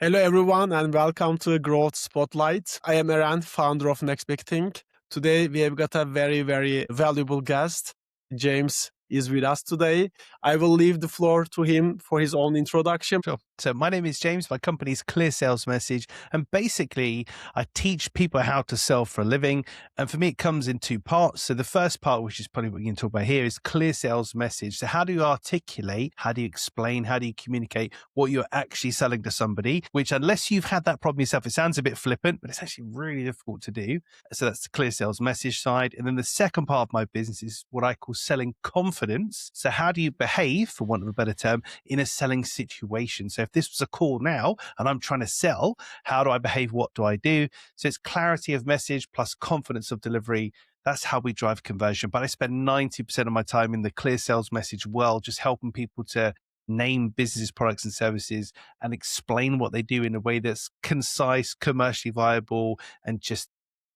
Hello, everyone, and welcome to Growth Spotlight. I am Eren, founder of Next Big Thing. Today, we have got a very, very valuable guest. James is with us today. I will leave the floor to him for his own introduction. Sure. So my name is James. My company's Clear Sales Message. And basically, I teach people how to sell for a living. And for me, it comes in two parts. So the first part, which is probably what we're going to talk about here, is Clear Sales Message. So how do you articulate, how do you explain, how do you communicate what you're actually selling to somebody, which unless you've had that problem yourself, it sounds a bit flippant, but it's actually really difficult to do. So that's the Clear Sales Message side. And then the second part of my business is what I call selling confidence. So how do you behave, for want of a better term, in a selling situation? So if this was a call now and I'm trying to sell, how do I behave? What do I do? So it's clarity of message plus confidence of delivery. That's how we drive conversion. But I spend 90% of my time in the Clear Sales Message world, just helping people to name businesses, products, and services and explain what they do in a way that's concise, commercially viable, and just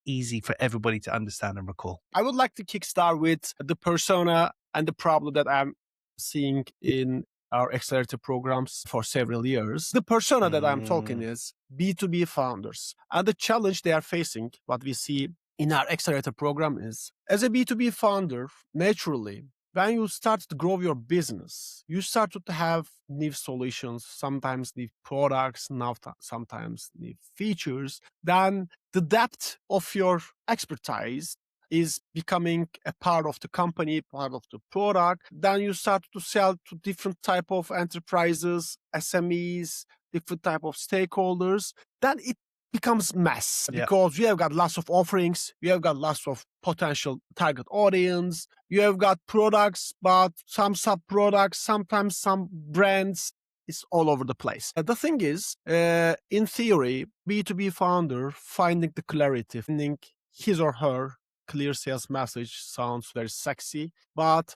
easy for everybody to understand and recall. I would like to kickstart with the persona and the problem that I'm seeing in our accelerator programs for several years. The persona that I'm talking is B2B founders. And the challenge they are facing, what we see in our accelerator program is, as a B2B founder, naturally, when you start to grow your business, you start to have new solutions, sometimes new products, sometimes new features. Then the depth of your expertise is becoming a part of the company, part of the product. Then you start to sell to different type of enterprises, SMEs, different type of stakeholders. Then it becomes mess because you have got lots of offerings, you have got lots of potential target audience, you have got products, but some sub-products, sometimes some brands, it's all over the place. The thing is, in theory, B2B founder finding the clarity, finding his or her clear sales message sounds very sexy, but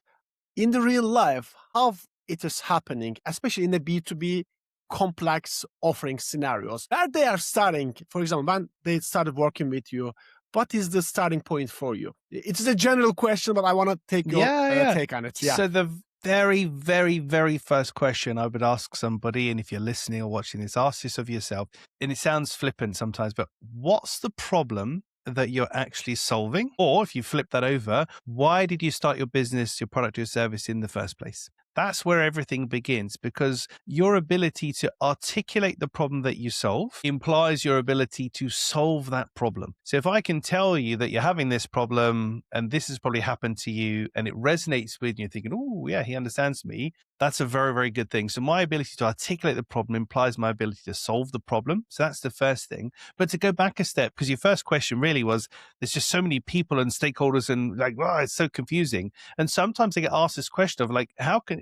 in the real life, how it is happening, especially in the B2B complex offering scenarios, where they are starting, for example, when they started working with you, what is the starting point for you? It's a general question, but I want to take your take on it. So the very, very, very first question I would ask somebody, and if you're listening or watching this, ask this of yourself, and it sounds flippant sometimes, but what's the problem that you're actually solving? Or if you flip that over, why did you start your business, your product, your service in the first place? That's where everything begins, because your ability to articulate the problem that you solve implies your ability to solve that problem. So if I can tell you that you're having this problem and this has probably happened to you and it resonates with you, you're thinking, oh yeah, he understands me. That's a very, very good thing. So my ability to articulate the problem implies my ability to solve the problem. So that's the first thing. But to go back a step, because your first question really was, there's just so many people and stakeholders and like, wow, it's so confusing. And sometimes I get asked this question of like,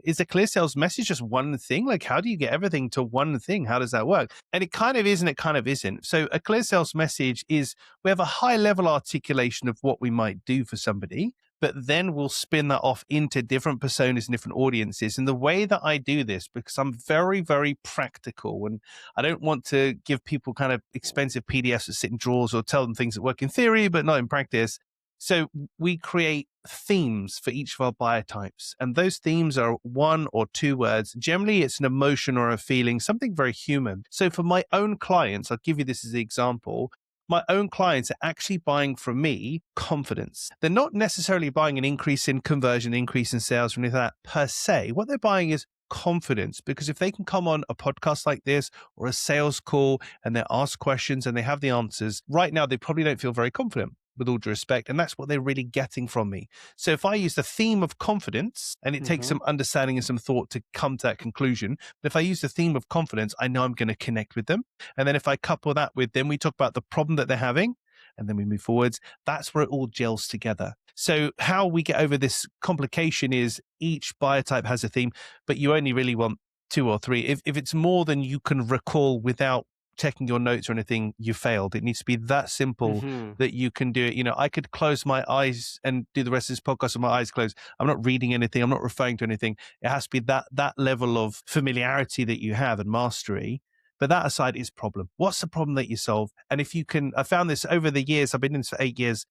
is a clear sales message just one thing? Like, how do you get everything to one thing? How does that work? And it kind of is and it kind of isn't. So a clear sales message is, we have a high level articulation of what we might do for somebody, but then we'll spin that off into different personas and different audiences. And the way that I do this, because I'm very, very practical and I don't want to give people kind of expensive PDFs that sit in drawers or tell them things that work in theory, but not in practice. So we create themes for each of our biotypes. And those themes are one or two words. Generally, it's an emotion or a feeling, something very human. So for my own clients, I'll give you this as an example. My own clients are actually buying from me confidence. They're not necessarily buying an increase in conversion, increase in sales, or anything like that per se. What they're buying is confidence, because if they can come on a podcast like this or a sales call and they ask questions and they have the answers, right now they probably don't feel very confident, with all due respect. And that's what they're really getting from me. So if I use the theme of confidence, and it takes some understanding and some thought to come to that conclusion, but if I use the theme of confidence, I know I'm going to connect with them. And then if I couple that with, then we talk about the problem that they're having, and then we move forwards, that's where it all gels together. So how we get over this complication is each biotype has a theme, but you only really want two or three. If it's more than you can recall without checking your notes or anything, you failed. It needs to be that simple that you can do it. You know, I could close my eyes and do the rest of this podcast with my eyes closed. I'm not reading anything. I'm not referring to anything. It has to be that level of familiarity that you have and mastery. But that aside is problem. What's the problem that you solve? And if you can, I found this over the years, I've been in this for 8 years.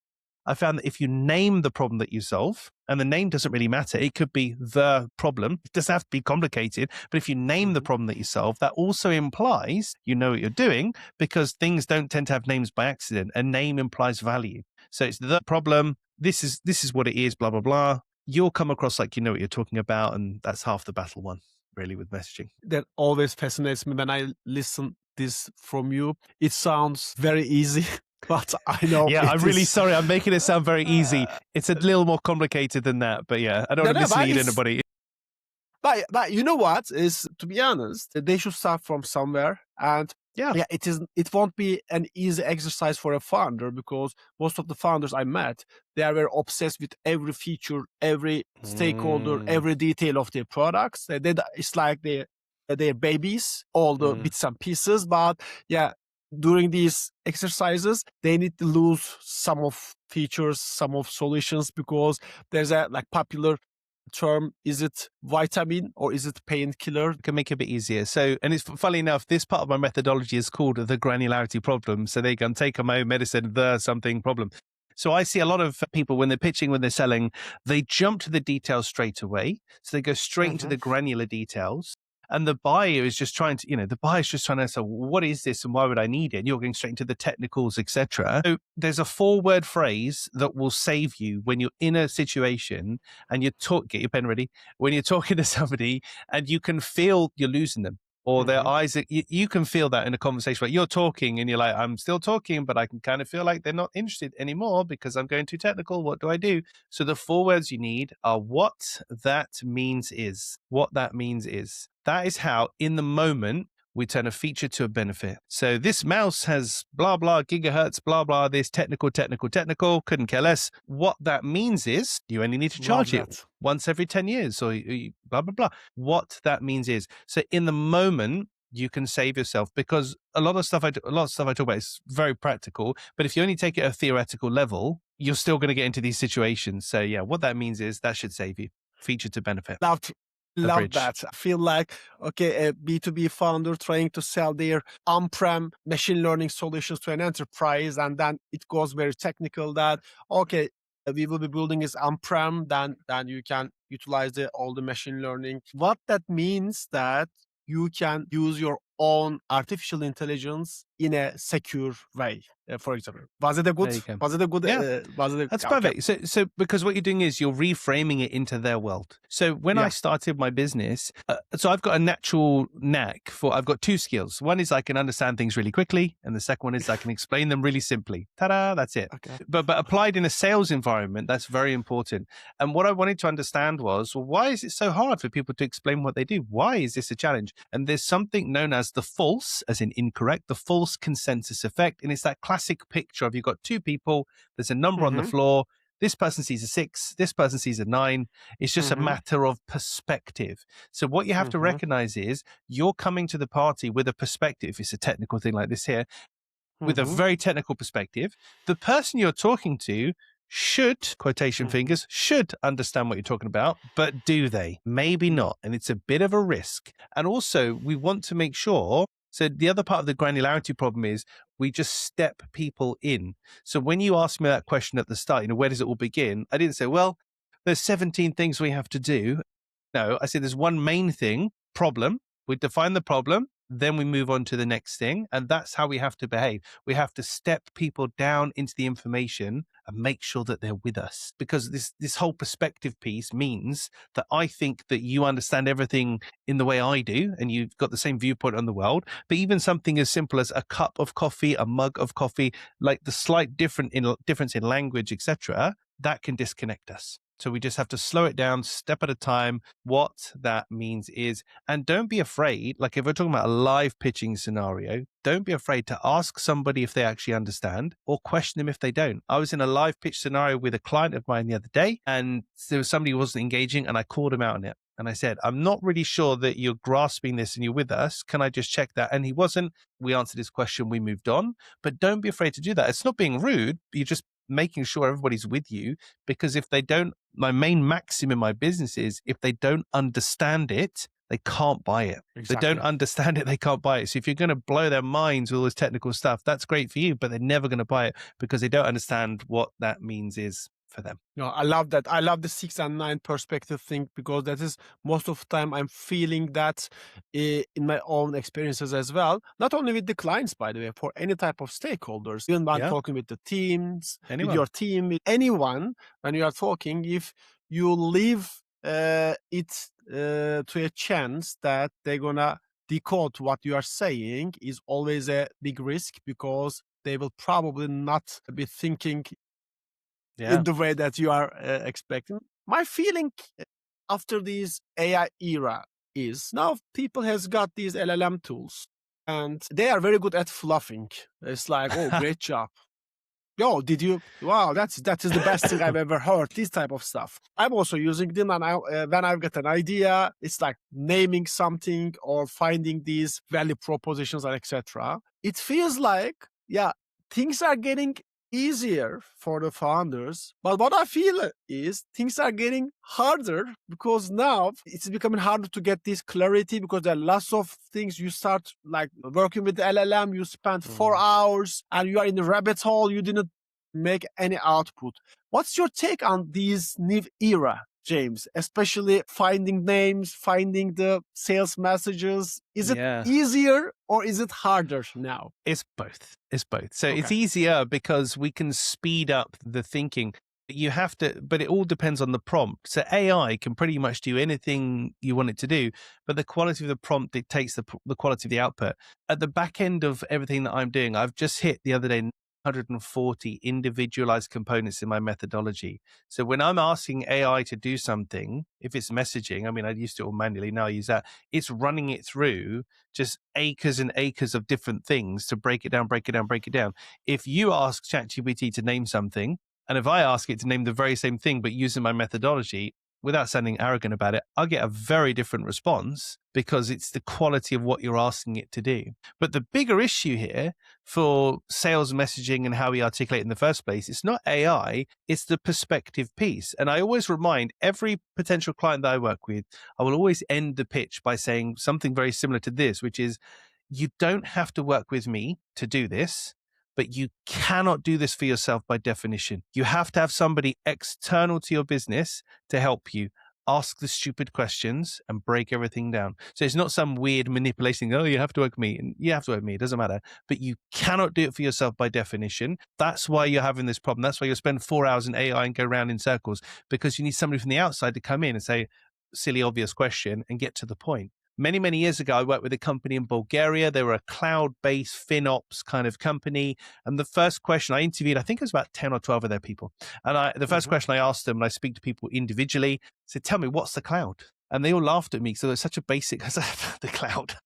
I found that if you name the problem that you solve, and the name doesn't really matter, it could be the problem. It doesn't have to be complicated, but if you name the problem that you solve, that also implies you know what you're doing, because things don't tend to have names by accident. A name implies value. So it's the problem. This is what it is, blah, blah, blah. You'll come across like you know what you're talking about, and that's half the battle won, really, with messaging. That always fascinates me when I listen this from you. It sounds very easy. But I know. Yeah, I'm really sorry. I'm making it sound very easy. It's a little more complicated than that. But yeah, I don't want to mislead anybody. But you know what? Is, to be honest, they should start from somewhere. And yeah, it won't be an easy exercise for a founder, because most of the founders I met, they are very obsessed with every feature, every stakeholder, every detail of their products. It's like they're babies, all the bits and pieces. But yeah, during these exercises, they need to lose some of features, some of solutions, because there's a popular term, is it vitamin or is it painkiller? It can make it a bit easier. So, and it's funny enough, this part of my methodology is called the granularity problem. So they can take my own medicine, the something problem. So I see a lot of people when they're pitching, when they're selling, they jump to the details straight away. So they go straight into the granular details. And the buyer is just trying to, the buyer's just trying to say, what is this and why would I need it? And you're going straight into the technicals, etc. So there's a 4-word phrase that will save you when you're in a situation and get your pen ready, when you're talking to somebody and you can feel you're losing them. Or their eyes, you can feel that in a conversation. Like you're talking and you're like, I'm still talking, but I can kind of feel like they're not interested anymore because I'm going too technical. What do I do? So the 4 words you need are what that means is. What that means is. That is how, in the moment, we turn a feature to a benefit. So this mouse has blah, blah, gigahertz, blah, blah, this technical, couldn't care less. What that means is you only need to charge it once every 10 years or blah, blah, blah. What that means is, so in the moment, you can save yourself, because a lot of stuff I talk about is very practical, but if you only take it at a theoretical level, you're still going to get into these situations. So yeah, what that means is that should save you. Feature to benefit. Love that. I feel like, okay, a B2B founder trying to sell their on-prem machine learning solutions to an enterprise, and then it goes very technical that, okay, we will be building this on-prem, then you can utilize all the machine learning. What that means that you can use your own artificial intelligence in a secure way, for example. Was it a good? Yeah. That's perfect. So because what you're doing is you're reframing it into their world. So when I started my business, so I've got a natural knack I've got 2 skills. One is I can understand things really quickly, and the second one is I can explain them really simply. Ta-da, that's it. Okay. But applied in a sales environment, that's very important. And what I wanted to understand was, well, why is it so hard for people to explain what they do? Why is this a challenge? And there's something known as the false, as in incorrect, the false consensus effect. And it's that classic picture of you've got 2 people, there's a number on the floor, this person sees a 6, this person sees a 9. It's just a matter of perspective. So what you have to recognize is you're coming to the party with a perspective. It's a technical thing like this here, with a very technical perspective. The person you're talking to should, quotation fingers, should understand what you're talking about, but do they? Maybe not. And it's a bit of a risk. And also we want to make sure, so the other part of the granularity problem is we just step people in. So when you asked me that question at the start, where does it all begin? I didn't say, well, there's 17 things we have to do. No, I said there's one main thing, problem. We define the problem, then we move on to the next thing. And that's how we have to behave. We have to step people down into the information and make sure that they're with us. Because this whole perspective piece means that I think that you understand everything in the way I do, and you've got the same viewpoint on the world. But even something as simple as a cup of coffee, a mug of coffee, like the slight difference in language, etc., that can disconnect us. So we just have to slow it down, step at a time, what that means is, and don't be afraid, like if we're talking about a live pitching scenario, don't be afraid to ask somebody if they actually understand or question them if they don't. I was in a live pitch scenario with a client of mine the other day, and there was somebody who wasn't engaging, and I called him out on it. And I said, I'm not really sure that you're grasping this and you're with us. Can I just check that? And he wasn't. We answered his question. We moved on. But don't be afraid to do that. It's not being rude. You're just making sure everybody's with you, because if they don't, my main maxim in my business is if they don't understand it, they can't buy it. They Exactly. don't understand it. They can't buy it. So if you're going to blow their minds with all this technical stuff, that's great for you, but they're never going to buy it because they don't understand what that means is for them. No, I love that. I love the 6 and 9 perspective thing, because that is most of the time I'm feeling that in my own experiences as well. Not only with the clients, by the way, for any type of stakeholders. Even when talking with the teams, with your team, with anyone, when you are talking, if you leave it to a chance that they're gonna decode what you are saying, is always a big risk, because they will probably not be thinking in the way that you are expecting. My feeling after this AI era is, now people has got these LLM tools and they are very good at fluffing. It's like, oh, great job. Yo, did you? Wow, that is the best thing I've ever heard. This type of stuff. I'm also using them, and when I've got an idea, it's like naming something or finding these value propositions and etc. It feels like, yeah, things are getting easier for the founders, but what I feel is things are getting harder, because now it's becoming harder to get this clarity, because there are lots of things. You start like working with the LLM, you spend 4 hours and you are in the rabbit hole, you didn't make any output. What's your take on this new era, James, especially finding names, finding the sales messages? Is it easier or is it harder now? It's both. It's both. So it's easier because we can speed up the thinking. You have to, but it all depends on the prompt. So AI can pretty much do anything you want it to do, but the quality of the prompt dictates the quality of the output. At the back end of everything that I'm doing, I've just hit the other day 140 individualized components in my methodology. So when I'm asking AI to do something, if it's messaging, I mean, I used to do it all manually, now I use that. It's running it through just acres and acres of different things to break it down, break it down, break it down. If you ask ChatGPT to name something, and if I ask it to name the very same thing, but using my methodology, without sounding arrogant about it, I'll get a very different response, because it's the quality of what you're asking it to do. But the bigger issue here for sales messaging and how we articulate in the first place, it's not AI, it's the perspective piece. And I always remind every potential client that I work with, I will always end the pitch by saying something very similar to this, which is, you don't have to work with me to do this, but you cannot do this for yourself by definition. You have to have somebody external to your business to help you ask the stupid questions and break everything down. So it's not some weird manipulation. Oh, you have to work with me. And you have to work with me. It doesn't matter. But you cannot do it for yourself by definition. That's why you're having this problem. That's why you'll spend 4 hours in AI and go around in circles, because you need somebody from the outside to come in and say, silly, obvious question, and get to the point. Many, many years ago, I worked with a company in Bulgaria. They were a cloud-based FinOps kind of company. And the first question I interviewed, I think it was about 10 or 12 of their people. And the first question I asked them, and I speak to people individually, said, tell me, what's the cloud? And they all laughed at me because it was such a basic, the cloud.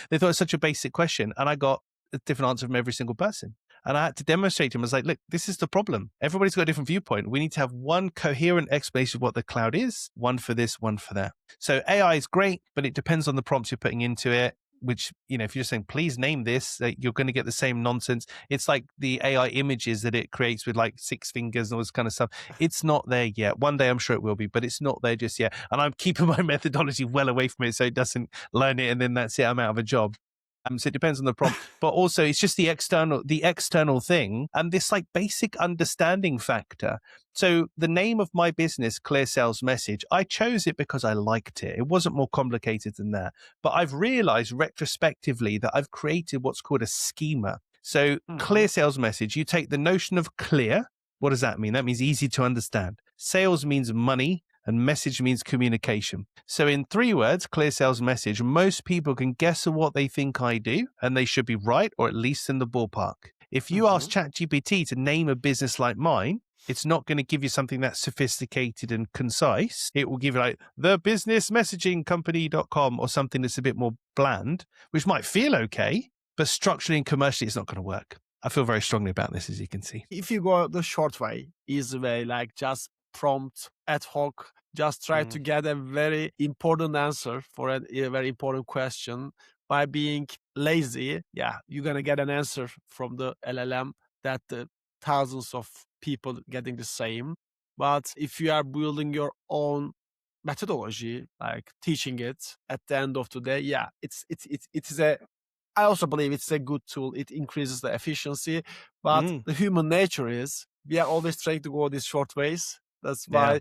They thought it was such a basic question. And I got a different answer from every single person. And I had to demonstrate to him. I was like, look, this is the problem. Everybody's got a different viewpoint. We need to have one coherent explanation of what the cloud is, one for this, one for that. So AI is great, but it depends on the prompts you're putting into it, which, you know, if you're just saying, please name this, you're going to get the same nonsense. It's like the AI images that it creates with like 6 fingers and all this kind of stuff. It's not there yet. One day I'm sure it will be, but it's not there just yet. And I'm keeping my methodology well away from it so it doesn't learn it and then that's it, I'm out of a job. So it depends on the prompt, but also it's just the external thing and this like basic understanding factor. So the name of my business, Clear Sales Message, I chose it because I liked it. It wasn't more complicated than that. But I've realized retrospectively that I've created what's called a schema. So Clear Sales Message, you take the notion of clear. What does that mean? That means easy to understand. Sales means money. And message means communication. So in 3 words, Clear Sales Message, most people can guess at what they think I do, and they should be right, or at least in the ballpark. If you ask ChatGPT to name a business like mine, it's not going to give you something that's sophisticated and concise. It will give you like thebusinessmessagingcompany.com or something that's a bit more bland, which might feel okay, but structurally and commercially, it's not going to work. I feel very strongly about this, as you can see. If you go the short way, easy way, like just prompt ad hoc, just try to get a very important answer for a very important question by being lazy, yeah, you're going to get an answer from the LLM that thousands of people getting the same. But if you are building your own methodology, like teaching it at the end of the day, yeah, it is a, I also believe it's a good tool. It increases the efficiency, but the human nature is we are always trying to go these short ways. That's why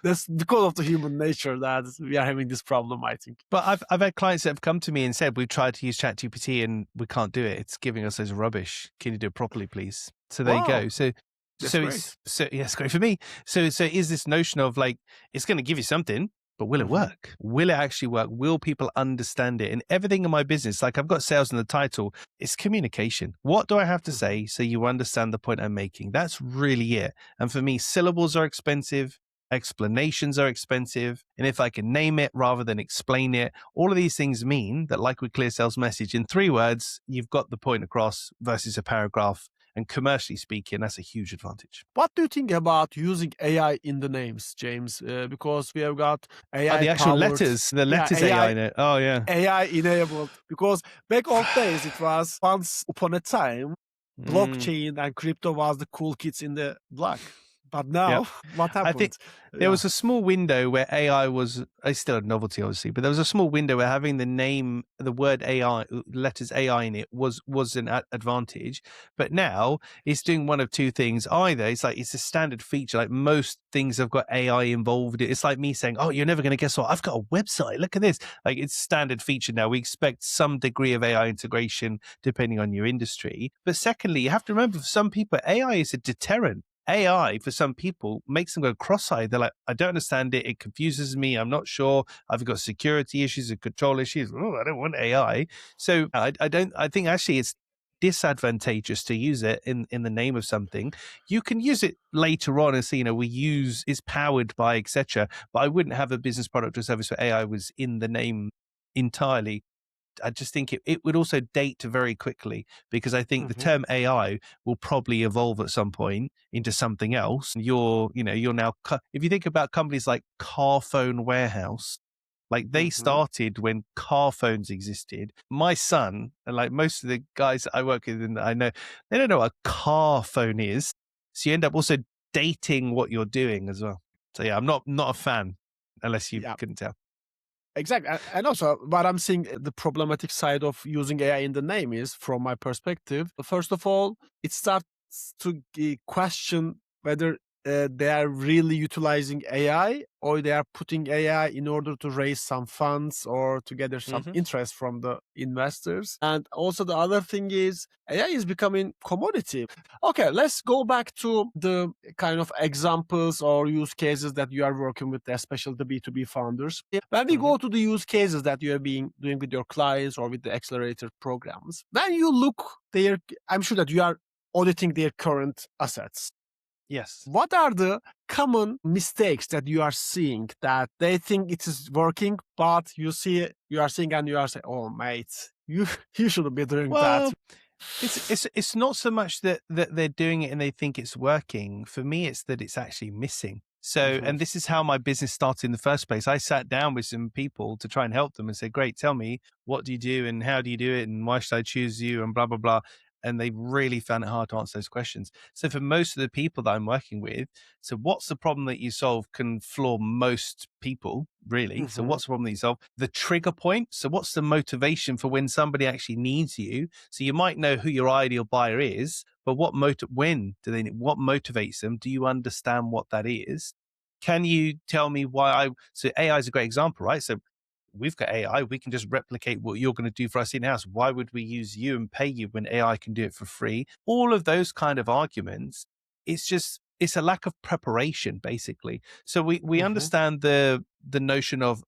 that's because of the human nature that we are having this problem, I think. But I've had clients that have come to me and said, we've tried to use ChatGPT and we can't do it. It's giving us this rubbish. Can you do it properly, please? So there you go. So great. It's great for me. So is this notion of like, it's going to give you something, but will it work? Will it actually work? Will people understand it? And everything in my business, like I've got sales in the title, it's communication. What do I have to say so you understand the point I'm making? That's really it. And for me, syllables are expensive. Explanations are expensive. And if I can name it rather than explain it, all of these things mean that, like with Clear Sales Message, in 3 words, you've got the point across versus a paragraph. And commercially speaking, that's a huge advantage. What do you think about using AI in the names, James? Because we have got AI the actual letters, the letters AI in it. Oh, yeah. AI enabled. Because back old days, it was once upon a time, blockchain and crypto was the cool kids in the block. But now, what happened? I think there was a small window where AI was, it's still a novelty, obviously, but there was a small window where having the name, the word AI, letters AI in it was an advantage. But now it's doing one of two things. Either it's like, it's a standard feature, like most things have got AI involved. It's like me saying, oh, you're never going to guess what? I've got a website. Look at this. Like it's standard feature now. We expect some degree of AI integration depending on your industry. But secondly, you have to remember for some people, AI is a deterrent. AI, for some people, makes them go cross-eyed. They're like, I don't understand it. It confuses me. I'm not sure. I've got security issues and control issues. Oh, I don't want AI. So I think actually it's disadvantageous to use it in the name of something. You can use it later on and say, it's powered by, etc. But I wouldn't have a business product or service where AI was in the name entirely. I just think it would also date very quickly because I think the term AI will probably evolve at some point into something else. You're now, if you think about companies like Car Phone Warehouse, like they started when car phones existed. My son, and like most of the guys that I work with and I know, they don't know what a car phone is. So you end up also dating what you're doing as well. So yeah, I'm not a fan unless you couldn't tell. Exactly. And also what I'm seeing the problematic side of using AI in the name is, from my perspective, first of all, it starts to question whether they are really utilizing AI or they are putting AI in order to raise some funds or to gather some interest from the investors. And also the other thing is AI is becoming commodity. Okay, let's go back to the kind of examples or use cases that you are working with, especially the B2B founders. When we go to the use cases that you have been doing with your clients or with the accelerator programs, when you look there, I'm sure that you are auditing their current assets. Yes. What are the common mistakes that you are seeing that they think it is working, but you are seeing and you are saying, "Oh, mate, you shouldn't be doing that." It's not so much that they're doing it and they think it's working. For me, it's that it's actually missing. So, and this is how my business started in the first place. I sat down with some people to try and help them and say, "Great, tell me, what do you do and how do you do it and why should I choose you and blah blah blah." And they really found it hard to answer those questions. So for most of the people that I'm working with, so what's the problem that you solve can floor most people, really. So what's the problem that you solve? The trigger point. So what's the motivation for when somebody actually needs you? So you might know who your ideal buyer is, but what motivates them? Do you understand what that is? Can you tell me why so AI is a great example, right? So we've got AI, we can just replicate what you're going to do for us in-house. Why would we use you and pay you when AI can do it for free? All of those kind of arguments, it's a lack of preparation, basically. So we understand the notion of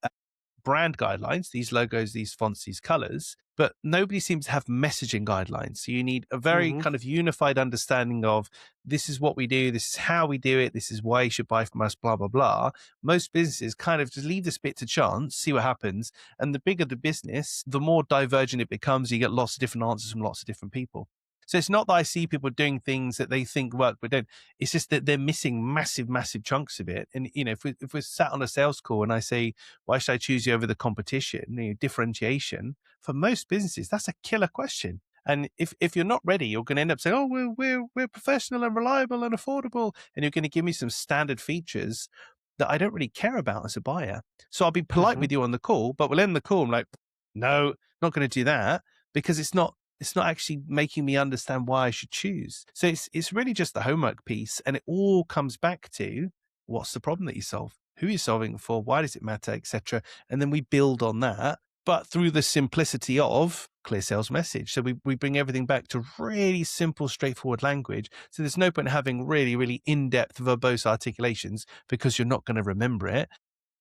brand guidelines, these logos, these fonts, these colors, but nobody seems to have messaging guidelines. So you need a very kind of unified understanding of this is what we do, this is how we do it, this is why you should buy from us, blah, blah, blah. Most businesses kind of just leave this bit to chance, see what happens. And the bigger the business, the more divergent it becomes. You get lots of different answers from lots of different people. So it's not that I see people doing things that they think work, but don't. It's just that they're missing massive, massive chunks of it. And, if we're sat on a sales call and I say, why should I choose you over the competition? Differentiation, for most businesses, that's a killer question. And if you're not ready, you're going to end up saying, oh, we're professional and reliable and affordable. And you're going to give me some standard features. that I don't really care about as a buyer. So I'll be polite Mm-hmm. with you on the call, but we'll end the call. I'm like, no, not going to do that, because it's not actually making me understand why I should choose. So it's really just the homework piece. And it all comes back to, what's the problem that you solve? Who are you solving it for? Why does it matter, etc.? And then we build on that, but through the simplicity of clear sales message. So we bring everything back to really simple, straightforward language. So there's no point in having really, really in-depth verbose articulations, because you're not going to remember it.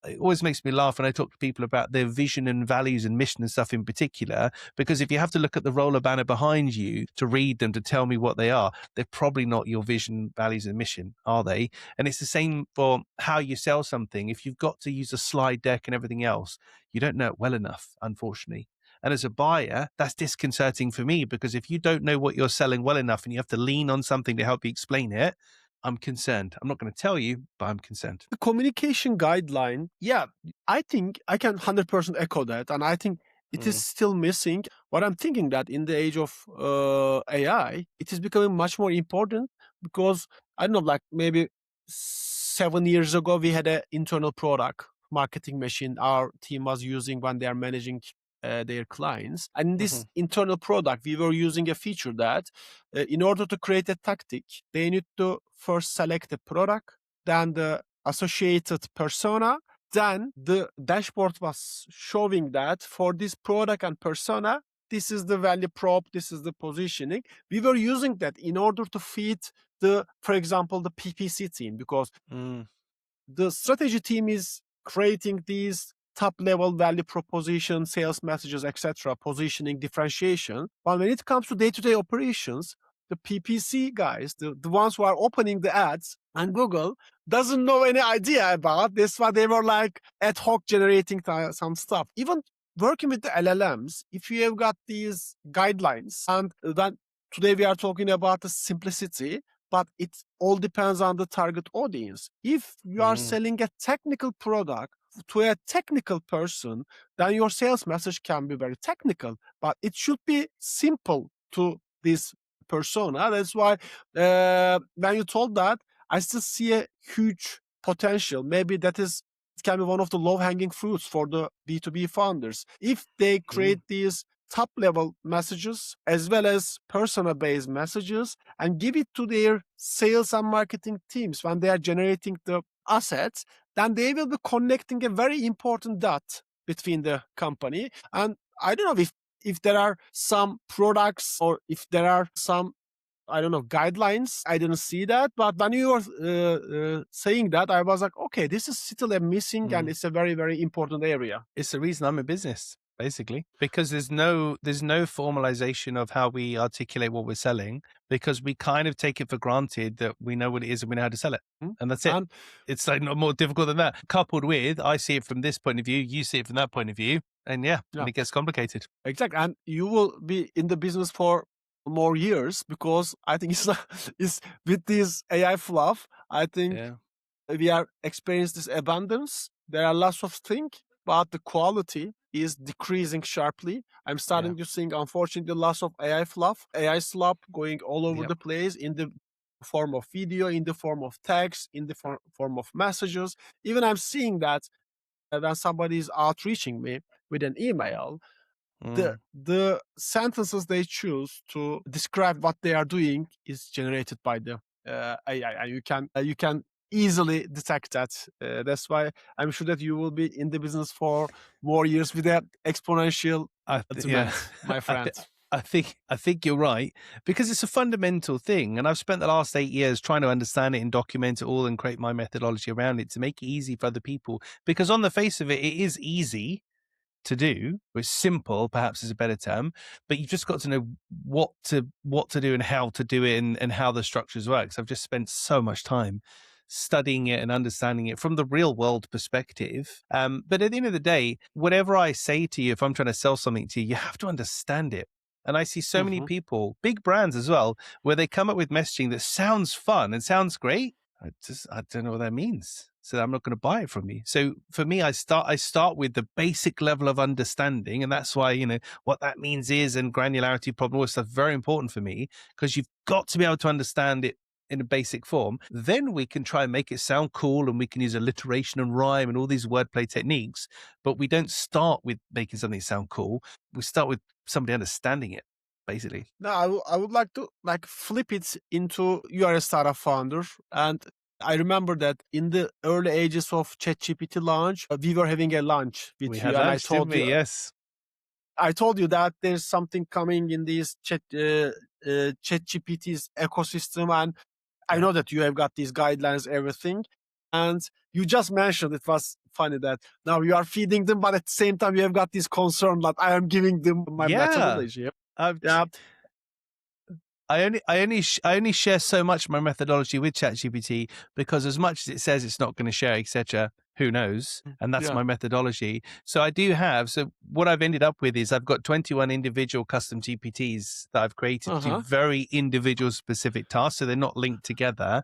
It always makes me laugh when I talk to people about their vision and values and mission and stuff in particular, because if you have to look at the roller banner behind you to read them, to tell me what they are, they're probably not your vision, values and mission, are they? And it's the same for how you sell something. If you've got to use a slide deck and everything else, you don't know it well enough, unfortunately. And as a buyer, that's disconcerting for me, because if you don't know what you're selling well enough and you have to lean on something to help you explain it, I'm concerned. I'm not going to tell you, but I'm concerned. The communication guideline, yeah, I think I can 100% echo that. And I think it is still missing. What I'm thinking that in the age of AI, it is becoming much more important, because I don't know, like maybe 7 years ago, we had an internal product marketing machine our team was using when they are managing their clients. And in this internal product, we were using a feature that in order to create a tactic, they need to first select a product, then the associated persona, then the dashboard was showing that for this product and persona, this is the value prop, this is the positioning. We were using that in order to feed for example, the PPC team, because the strategy team is creating these top-level value proposition, sales messages, etc., positioning, differentiation. But when it comes to day-to-day operations, the PPC guys, the ones who are opening the ads, and Google doesn't know any idea about this. Why they were like ad hoc generating some stuff. Even working with the LLMs, if you have got these guidelines, and then today we are talking about the simplicity, but it all depends on the target audience. If you are selling a technical product to a technical person, then your sales message can be very technical, but it should be simple to this persona. That's why when you told that, I still see a huge potential. Maybe it can be one of the low-hanging fruits for the B2B founders. If they create these top-level messages as well as persona-based messages and give it to their sales and marketing teams when they are generating the assets, then they will be connecting a very important dot between the company. And I don't know if there are some products or if there are some, I don't know, guidelines. I didn't see that. But when you were saying that, I was like, okay, this is still a missing and it's a very, very important area. It's the reason I'm in business, basically, because there's no formalization of how we articulate what we're selling, because we kind of take it for granted that we know what it is and we know how to sell it. And that's it. And it's like not more difficult than that. Coupled with, I see it from this point of view, you see it from that point of view. And and it gets complicated. Exactly. And you will be in the business for more years, because I think it's with this AI fluff, I think we are experiencing this abundance. There are lots of things, but the quality is decreasing sharply. I'm starting to see, unfortunately, lots of AI fluff, AI slop going all over the place in the form of video, in the form of text, in the form of messages. Even I'm seeing that when somebody is outreaching me with an email, the sentences they choose to describe what they are doing is generated by the AI, and you can easily detect that. That's why I'm sure that you will be in the business for more years with that exponential demand, my friend. I think you're right, because it's a fundamental thing. And I've spent the last 8 years trying to understand it and document it all and create my methodology around it to make it easy for other people. Because on the face of it, it is easy to do, or it's simple, perhaps is a better term, but you've just got to know what to do and how to do it and how the structures work. So I've just spent so much time studying it and understanding it from the real world perspective. But at the end of the day, whatever I say to you, if I'm trying to sell something to you, you have to understand it. And I see so many people, big brands as well, where they come up with messaging that sounds fun and sounds great. I don't know what that means. So I'm not going to buy it from you. So for me, I start with the basic level of understanding. And that's why, what that means is, and granularity, problem, all stuff, very important for me, because you've got to be able to understand it in a basic form, then we can try and make it sound cool, and we can use alliteration and rhyme and all these wordplay techniques. But we don't start with making something sound cool. We start with somebody understanding it, basically. Now, I would like to flip it into you are a startup founder, and I remember that in the early ages of ChatGPT launch, we were having a lunch with We you, had and lunch, didn't we? Yes. I told you that there's something coming in this ChatGPT's ecosystem, and I know that you have got these guidelines, everything, and you just mentioned it was funny that now you are feeding them, but at the same time you have got this concern that I am giving them my methodology. Yeah. I only share so much of my methodology with ChatGPT, because as much as it says it's not going to share, etc., who knows? And that's my methodology. So I do have. So what I've ended up with is I've got 21 individual custom GPTs that I've created to do very individual specific tasks. So they're not linked together,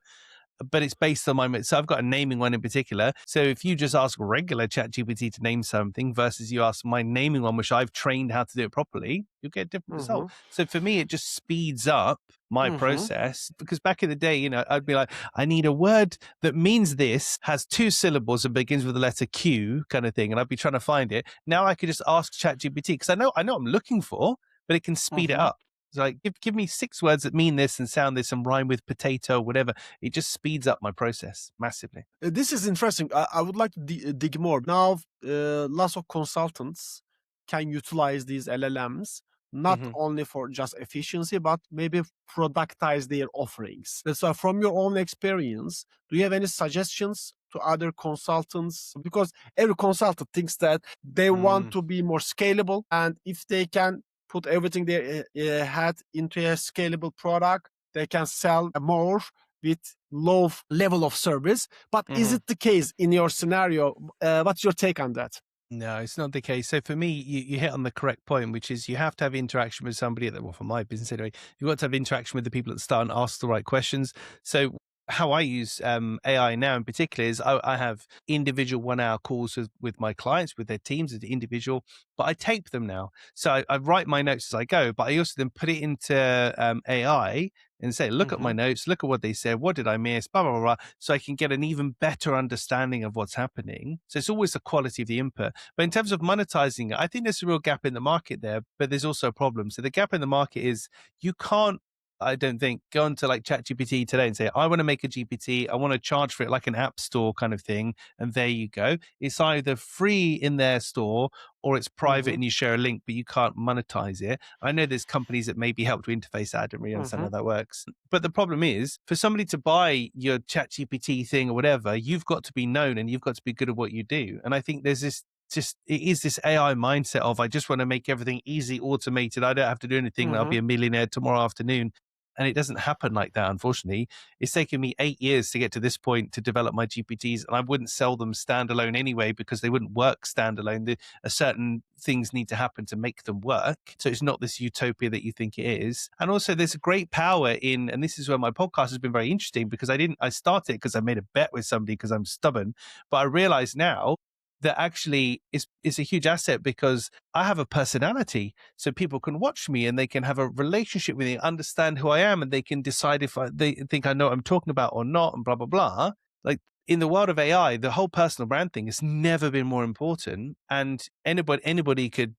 but it's based on my, so I've got a naming one in particular. So if you just ask regular ChatGPT to name something versus you ask my naming one, which I've trained how to do it properly, you'll get a different result. So for me, it just speeds up my process, because back in the day, I'd be like, I need a word that means this, has 2 syllables and begins with the letter Q kind of thing. And I'd be trying to find it. Now I could just ask ChatGPT, because I know I'm looking for, but it can speed it up. It's like, give me 6 words that mean this and sound this and rhyme with potato, whatever. It just speeds up my process massively. This is interesting. I would like to dig more. Now, lots of consultants can utilize these LLMs, not only for just efficiency, but maybe productize their offerings. So from your own experience, do you have any suggestions to other consultants? Because every consultant thinks that they want to be more scalable, and if they can put everything they had into a scalable product, they can sell more with low level of service. But is it the case in your scenario? What's your take on that? No, it's not the case. So for me, you hit on the correct point, which is you have to have interaction with somebody well, for my business anyway, you've got to have interaction with the people at the start and ask the right questions. So how I use AI now in particular is I have individual 1-hour calls with my clients, with their teams as individual, but I tape them now. So I write my notes as I go, but I also then put it into AI and say, look at my notes, look at what they said, what did I miss, blah, blah, blah, blah, so I can get an even better understanding of what's happening. So it's always the quality of the input. But in terms of monetizing it, I think there's a real gap in the market there, but there's also a problem. So the gap in the market is you can't, I don't think, go onto like ChatGPT today and say, I want to make a GPT, I want to charge for it like an app store kind of thing. And there you go. It's either free in their store or it's private and you share a link, but you can't monetize it. I know there's companies that maybe help to interface that. I don't really understand how that works. But the problem is, for somebody to buy your ChatGPT thing or whatever, you've got to be known and you've got to be good at what you do. And I think there's this, it is this AI mindset of, I just want to make everything easy, automated. I don't have to do anything. I'll be a millionaire tomorrow afternoon. And it doesn't happen like that, unfortunately. It's taken me 8 years to get to this point to develop my GPTs, and I wouldn't sell them standalone anyway because they wouldn't work standalone. Certain things need to happen to make them work. So it's not this utopia that you think it is. And also there's a great power in, and this is where my podcast has been very interesting, because I started it because I made a bet with somebody because I'm stubborn, but I realize now that actually is a huge asset, because I have a personality, so people can watch me and they can have a relationship with me, understand who I am, and they can decide if they think I know what I'm talking about or not, and blah, blah, blah. Like in the world of AI, the whole personal brand thing has never been more important. And anybody could,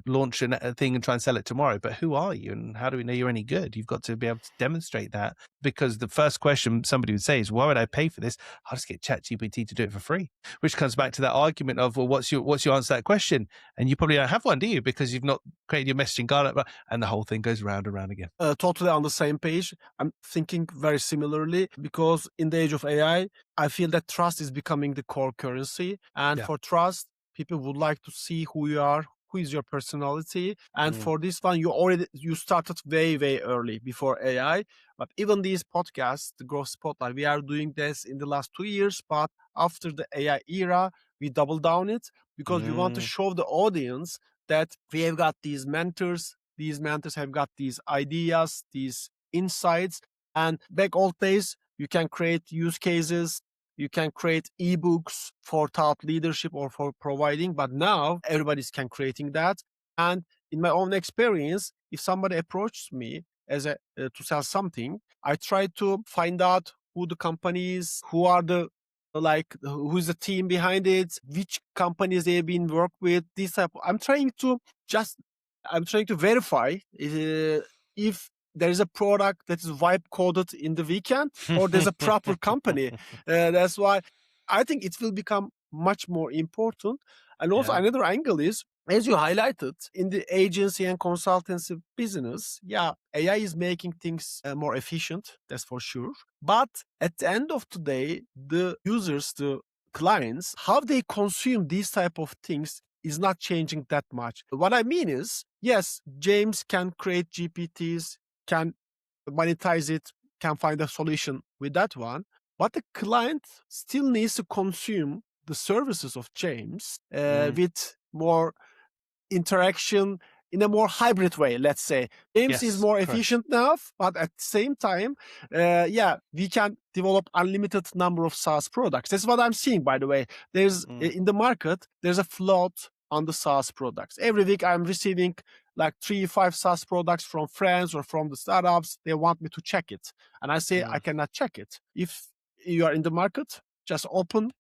launch a thing and try and sell it tomorrow. But who are you, and how do we know you're any good? You've got to be able to demonstrate that, because the first question somebody would say is, why would I pay for this? I'll just get ChatGPT to do it for free, which comes back to that argument of, well, what's your answer to that question? And you probably don't have one, do you? Because you've not created your messaging guide, and the whole thing goes round and round again. Totally on the same page. I'm thinking very similarly, because in the age of AI, I feel that trust is becoming the core currency. And for trust, people would like to see who you are, who is your personality. And for this one, you started way, way early before AI. But even these podcasts, the Growth Spotlight, we are doing this in the last 2 years. But after the AI era, we double down it, because we want to show the audience that we have got these mentors. These mentors have got these ideas, these insights. And back old days, you can create use cases, you can create ebooks for thought leadership or for providing, but now everybody's can creating that. And in my own experience, if somebody approaches me as a to sell something, I try to find out who the company is, who are the who's the team behind it, which companies they've been worked with. This type. I'm trying to verify if there is a product that is vibe coded in the weekend or there's a proper company. That's why I think it will become much more important. And also another angle is, as you highlighted, in the agency and consultancy business, AI is making things more efficient, that's for sure. But at the end of the day, the users, the clients, how they consume these type of things is not changing that much. What I mean is, yes, James can create GPTs, can monetize it, can find a solution with that one. But the client still needs to consume the services of James with more interaction in a more hybrid way, let's say. James is more efficient now, but at the same time, we can develop unlimited number of SaaS products. That's what I'm seeing, by the way. There's in the market, there's a flood on the SaaS products. Every week I'm receiving like 3-5 SaaS products from friends or from the startups. They want me to check it. And I say, I cannot check it. If you are in the market, just open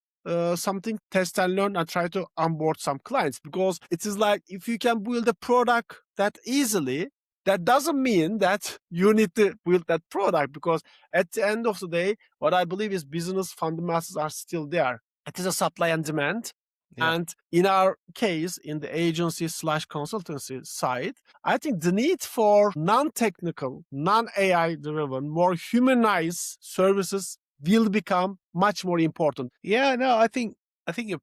something, test and learn, and try to onboard some clients. Because it is like, if you can build a product that easily, that doesn't mean that you need to build that product. Because at the end of the day, what I believe is business fundamentals are still there. It is a supply and demand. Yeah. And in our case, in the agency/consultancy side, I think the need for non-technical, non-AI driven, more humanized services will become much more important. Yeah, no, I think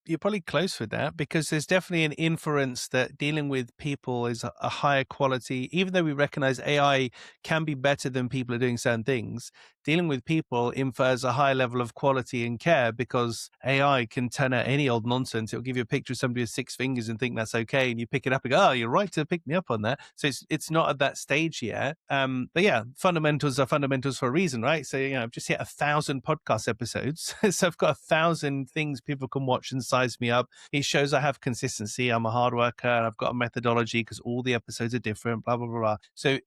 you're probably close with that, because there's definitely an inference that dealing with people is a higher quality. Even though we recognize AI can be better than people are doing certain things, dealing with people infers a higher level of quality and care, because AI can turn out any old nonsense. It'll give you a picture of somebody with 6 fingers and think that's okay, and you pick it up and go, oh, you're right to pick me up on that. So it's not at that stage yet. But yeah, fundamentals are fundamentals for a reason, right? So I've just hit 1,000 podcast episodes, so I've got 1,000 things people can watch and size me up. It shows I have consistency. I'm a hard worker, and I've got a methodology because all the episodes are different, blah, blah, blah, blah. So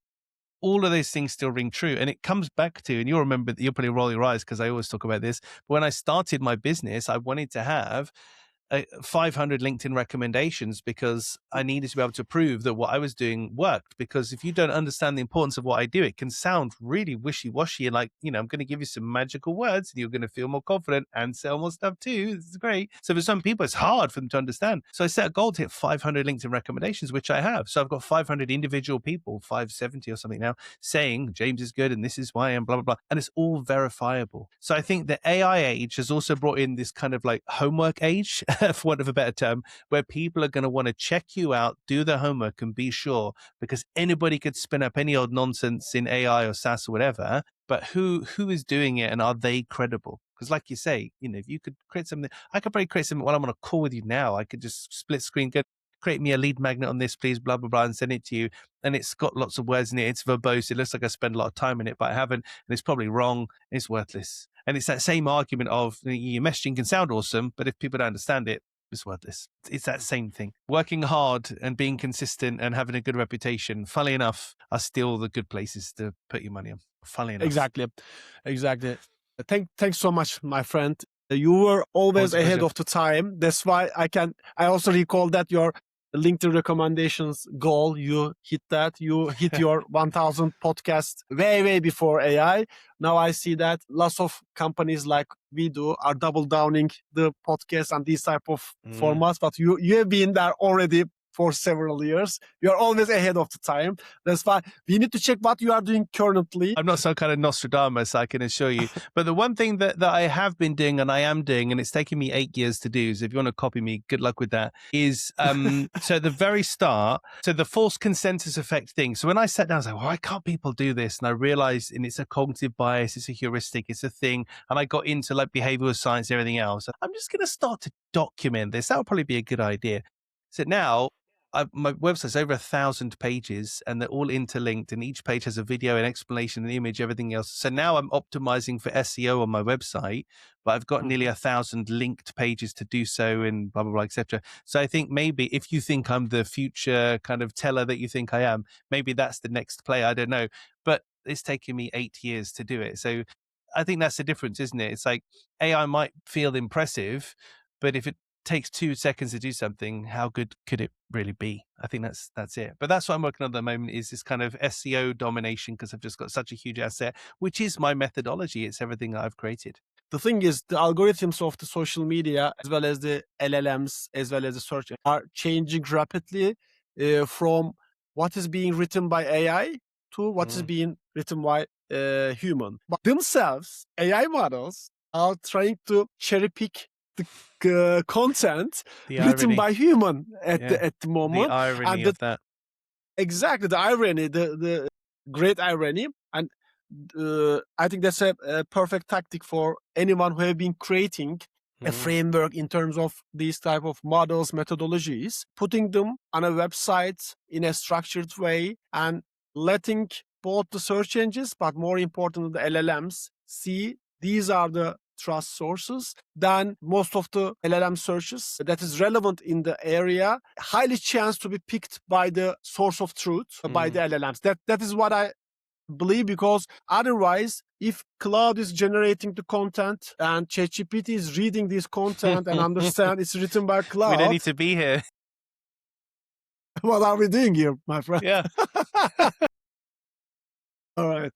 all of those things still ring true. And it comes back to, and you'll remember, you'll probably roll your eyes because I always talk about this, but when I started my business, I wanted to have 500 LinkedIn recommendations, because I needed to be able to prove that what I was doing worked. Because if you don't understand the importance of what I do, it can sound really wishy-washy and like, I'm going to give you some magical words and you're going to feel more confident and sell more stuff too. This is great. So for some people, it's hard for them to understand. So I set a goal to hit 500 LinkedIn recommendations, which I have. So I've got 500 individual people, 570 or something now, saying James is good and this is why, and blah, blah, blah. And it's all verifiable. So I think the AI age has also brought in this kind of like homework age, for want of a better term, where people are going to want to check you out, do their homework, and be sure, because anybody could spin up any old nonsense in AI or SaaS or whatever. But who is doing it, and are they credible? Because like you say, if you could create something, I could probably create something while I'm on a call with you now. I could just split screen, go, create me a lead magnet on this, please, blah, blah, blah, and send it to you. And it's got lots of words in it. It's verbose. It looks like I spend a lot of time in it, but I haven't. And it's probably wrong. It's worthless. And it's that same argument of your messaging can sound awesome, but if people don't understand it, it's worthless. It's that same thing. Working hard and being consistent and having a good reputation, funnily enough, are still the good places to put your money on. Funnily enough. Exactly. Thanks so much, my friend. You were always ahead of the time. That's why I also recall that your LinkedIn recommendations goal, you hit that. You hit your 1,000 podcast way before AI. Now I see that lots of companies like we do are double downing the podcast and these type of formats. But you have been there already for several years. You're always ahead of the time. That's why we need to check what you are doing currently. I'm not some kind of Nostradamus, I can assure you. But the one thing that I have been doing and I am doing, and it's taken me 8 years to do, so if you want to copy me, good luck with that, is so at the very start, so the false consensus effect thing. So when I sat down, I was like, why can't people do this? And I realized, and it's a cognitive bias, it's a heuristic, it's a thing. And I got into like behavioral science and everything else. I'm just going to start to document this. That would probably be a good idea. So now, my website's over 1,000 pages and they're all interlinked, and each page has a video, an explanation, an image, everything else. So now I'm optimizing for SEO on my website, but I've got nearly 1,000 linked pages to do so, and blah, blah, blah, etc. So I think maybe if you think I'm the future kind of teller that you think I am, maybe that's the next play. I don't know. But It's taking me 8 years to do it. So I think that's the difference, isn't it? It's like AI might feel impressive, but if it takes 2 seconds to do something, how good could it really be? I think that's it. But that's what I'm working on at the moment, is this kind of SEO domination, because I've just got such a huge asset, which is my methodology. It's everything that I've created. The thing is, the algorithms of the social media, as well as the LLMs, as well as the search, are changing rapidly from what is being written by AI to what is being written by human. But themselves, AI models are trying to cherry pick the content written by human at the moment. The irony of that. Exactly, the irony, the great irony. And I think that's a perfect tactic for anyone who have been creating a framework in terms of these type of models, methodologies, putting them on a website in a structured way and letting both the search engines, but more importantly, the LLMs, see these are the trust sources. Then most of the LLM searches that is relevant in the area, highly chance to be picked by the source of truth, by the LLMs. That is what I believe, because otherwise, if Cloud is generating the content and ChatGPT is reading this content and understand it's written by Cloud, we don't need to be here. What are we doing here, my friend? Yeah. All right.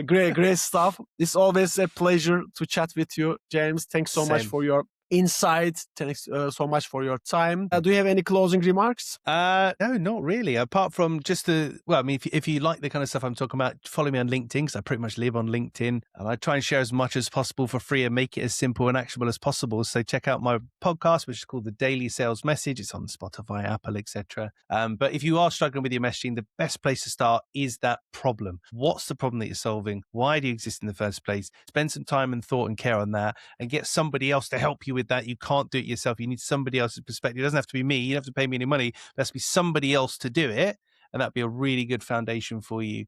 Great stuff. It's always a pleasure to chat with you, James. Thanks so much for your insight. Thanks so much for your time. Do you have any closing remarks? No, not really. Apart from just well, I mean, if you like the kind of stuff I'm talking about, follow me on LinkedIn, because I pretty much live on LinkedIn, and I try and share as much as possible for free and make it as simple and actionable as possible. So check out my podcast, which is called The Daily Sales Message. It's on Spotify, Apple, etc. But if you are struggling with your messaging, the best place to start is that problem. What's the problem that you're solving? Why do you exist in the first place? Spend some time and thought and care on that, and get somebody else to help you with that. You can't do it yourself. You need somebody else's perspective. It doesn't have to be me. You don't have to pay me any money. There has to be somebody else to do it. And that'd be a really good foundation for you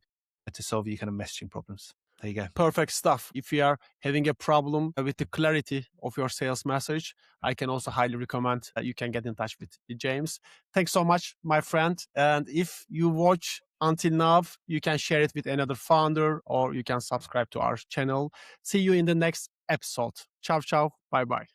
to solve your kind of messaging problems. There you go. Perfect stuff. If you are having a problem with the clarity of your sales message, I can also highly recommend that you can get in touch with James. Thanks so much, my friend. And if you watch until now, you can share it with another founder, or you can subscribe to our channel. See you in the next episode. Ciao, ciao. Bye-bye.